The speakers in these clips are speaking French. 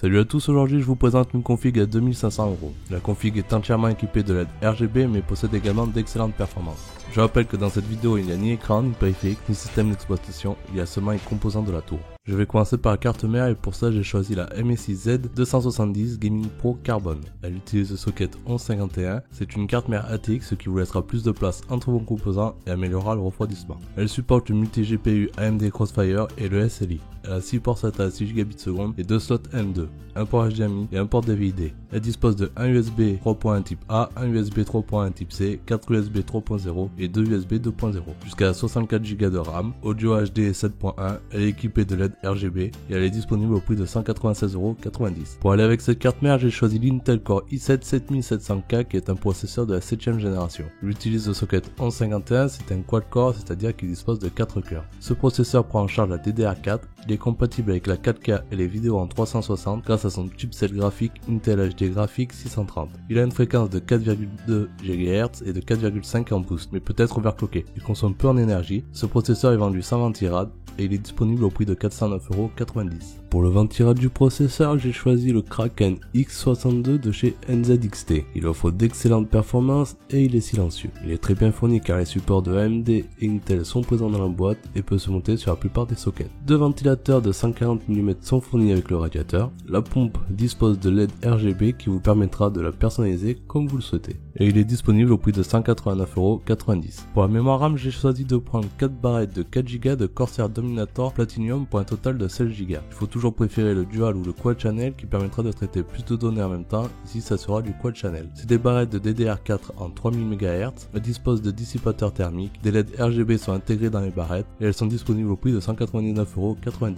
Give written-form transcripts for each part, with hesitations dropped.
Salut à tous, aujourd'hui je vous présente une config à 2500€. La config est entièrement équipée de LED RGB mais possède également d'excellentes performances. Je rappelle que dans cette vidéo il n'y a ni écran, ni périphérique, ni système d'exploitation, il y a seulement les composants de la tour. Je vais commencer par la carte mère et pour ça j'ai choisi la MSI Z270 Gaming Pro Carbon. Elle utilise le socket 1151, c'est une carte mère ATX ce qui vous laissera plus de place entre vos composants et améliorera le refroidissement. Elle supporte le multi-GPU AMD Crossfire et le SLI. Elle a 6 ports SATA à 6 Gbps et 2 slots M2, un port HDMI et un port DVI-D. Elle dispose de 1 USB 3.1 type A, 1 USB 3.1 type C, 4 USB 3.0 et 2 USB 2.0. Jusqu'à 64 Go de RAM, audio HD 7.1, elle est équipée de LED RGB et elle est disponible au prix de 196,90€. Pour aller avec cette carte mère, j'ai choisi l'Intel Core i7 7700K qui est un processeur de la 7ème génération. J'utilise le socket 1151, c'est un quad-core, c'est-à-dire qu'il dispose de 4 cœurs. Ce processeur prend en charge la DDR4, il est compatible avec la 4K et les vidéos en 360 grâce à son chipset graphique Intel HD Graphics 630. Il a une fréquence de 4,2 GHz et de 4,5 en boost, mais peut être overclocké. Il consomme peu en énergie. Ce processeur est vendu sans ventirad et il est disponible au prix de 409,90€. Pour le ventirad du processeur, j'ai choisi le Kraken X62 de chez NZXT. Il offre d'excellentes performances et il est silencieux. Il est très bien fourni car les supports de AMD et Intel sont présents dans la boîte et peut se monter sur la plupart des sockets. Deux ventilateurs de 140 mm sont fournis avec le radiateur. La pompe dispose de LED RGB qui vous permettra de la personnaliser comme vous le souhaitez. Et il est disponible au prix de 189,90€. Pour la mémoire RAM, j'ai choisi de prendre 4 barrettes de 4 Go de Corsair Dominator Platinum pour un total de 16 Go. Il faut toujours préférer le dual ou le quad channel qui permettra de traiter plus de données en même temps, ici ça sera du quad channel. C'est des barrettes de DDR4 en 3000 MHz, elles disposent de dissipateurs thermiques, des LED RGB sont intégrés dans les barrettes et elles sont disponibles au prix de 199,90€.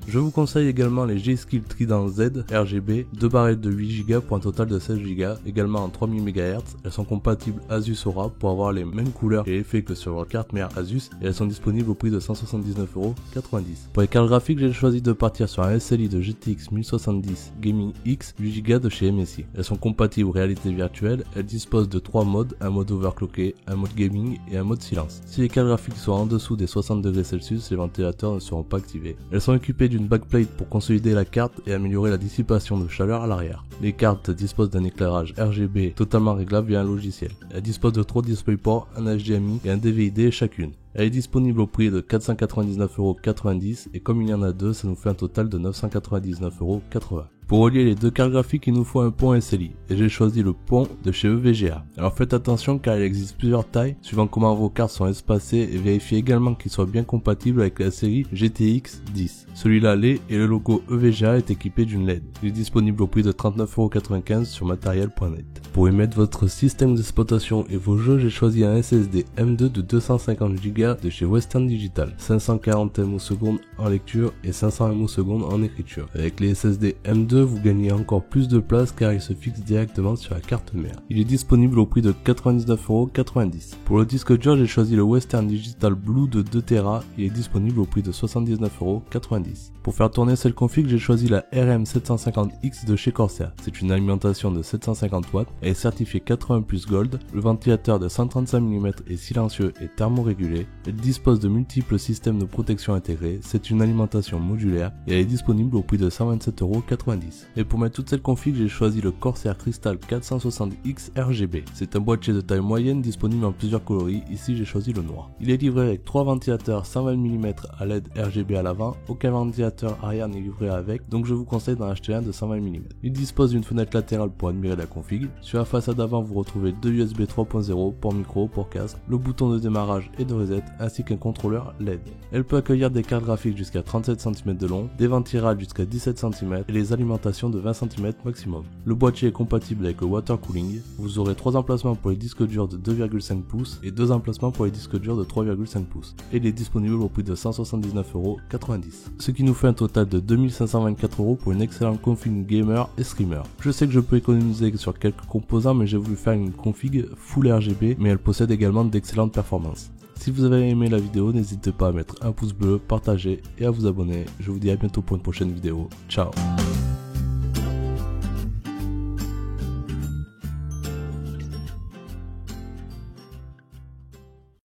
Je vous conseille également les G-Skill Trident Z RGB, 2 barrettes de 8 Go pour un total de 16 Go, également en 3000 MHz. Elles sont compatibles Asus Aura pour avoir les mêmes couleurs et effets que sur votre carte mère Asus et elles sont disponibles au prix de 179,90€. Pour les cartes graphiques, j'ai choisi de partir sur un SLI de GTX 1070 Gaming X 8 Go de chez MSI. Elles sont compatibles réalité virtuelle, elles disposent de 3 modes, un mode overclocké, un mode gaming et un mode silence. Si les cartes graphiques sont en dessous des 60°C, les ventilateurs ne seront pas activés. Elles sont équipées d'une backplate pour consolider la carte et améliorer la dissipation de chaleur à l'arrière. Les cartes disposent d'un éclairage RGB totalement réglable via un logiciel. Elles disposent de 3 DisplayPort, un HDMI et un DVI-D chacune. Elle est disponible au prix de 499,90€ et comme il y en a deux, ça nous fait un total de 999,80€. Pour relier les deux cartes graphiques, il nous faut un pont SLI et j'ai choisi le pont de chez EVGA. Alors faites attention car il existe plusieurs tailles suivant comment vos cartes sont espacées et vérifiez également qu'ils soient bien compatibles avec la série GTX 10. Celui-là l'est et le logo EVGA est équipé d'une LED. Il est disponible au prix de 39,95€ sur matériel.net. Pour émettre votre système d'exploitation et vos jeux, j'ai choisi un SSD M2 de 250 Go de chez Western Digital, 540 ms en lecture et 500 ms en écriture. Avec les SSD M2, vous gagnez encore plus de place car il se fixe directement sur la carte mère. Il est disponible au prix de 99,90€. Pour le disque dur, j'ai choisi le Western Digital Blue de 2TB, il est disponible au prix de 79,90€. Pour faire tourner cette config, j'ai choisi la RM750X de chez Corsair. C'est une alimentation de 750 watts, elle est certifiée 80+ Gold, le ventilateur de 135 mm est silencieux et thermorégulé, elle dispose de multiples systèmes de protection intégrés, c'est une alimentation modulaire et elle est disponible au prix de 127,90€. Et pour mettre toute cette config, j'ai choisi le Corsair Crystal 460X RGB. C'est un boîtier de taille moyenne disponible en plusieurs coloris, ici j'ai choisi le noir. Il est livré avec 3 ventilateurs 120 mm à LED RGB à l'avant, aucun ventilateur arrière n'est livré avec, donc je vous conseille d'en acheter un de 120 mm. Il dispose d'une fenêtre latérale pour admirer la config. Sur la façade avant, vous retrouvez 2 USB 3.0 pour micro, pour casque, le bouton de démarrage et de reset, ainsi qu'un contrôleur LED. Elle peut accueillir des cartes graphiques jusqu'à 37 cm de long, des ventirades jusqu'à 17 cm et les alimentations de 20 cm maximum. Le boîtier est compatible avec le water cooling. Vous aurez 3 emplacements pour les disques durs de 2,5 pouces et 2 emplacements pour les disques durs de 3,5 pouces. Et il est disponible au prix de 179,90€. Ce qui nous fait un total de 2524€ pour une excellente config gamer et streamer. Je sais que je peux économiser sur quelques composants, mais j'ai voulu faire une config full RGB, mais elle possède également d'excellentes performances. Si vous avez aimé la vidéo, n'hésitez pas à mettre un pouce bleu, partager et à vous abonner. Je vous dis à bientôt pour une prochaine vidéo. Ciao.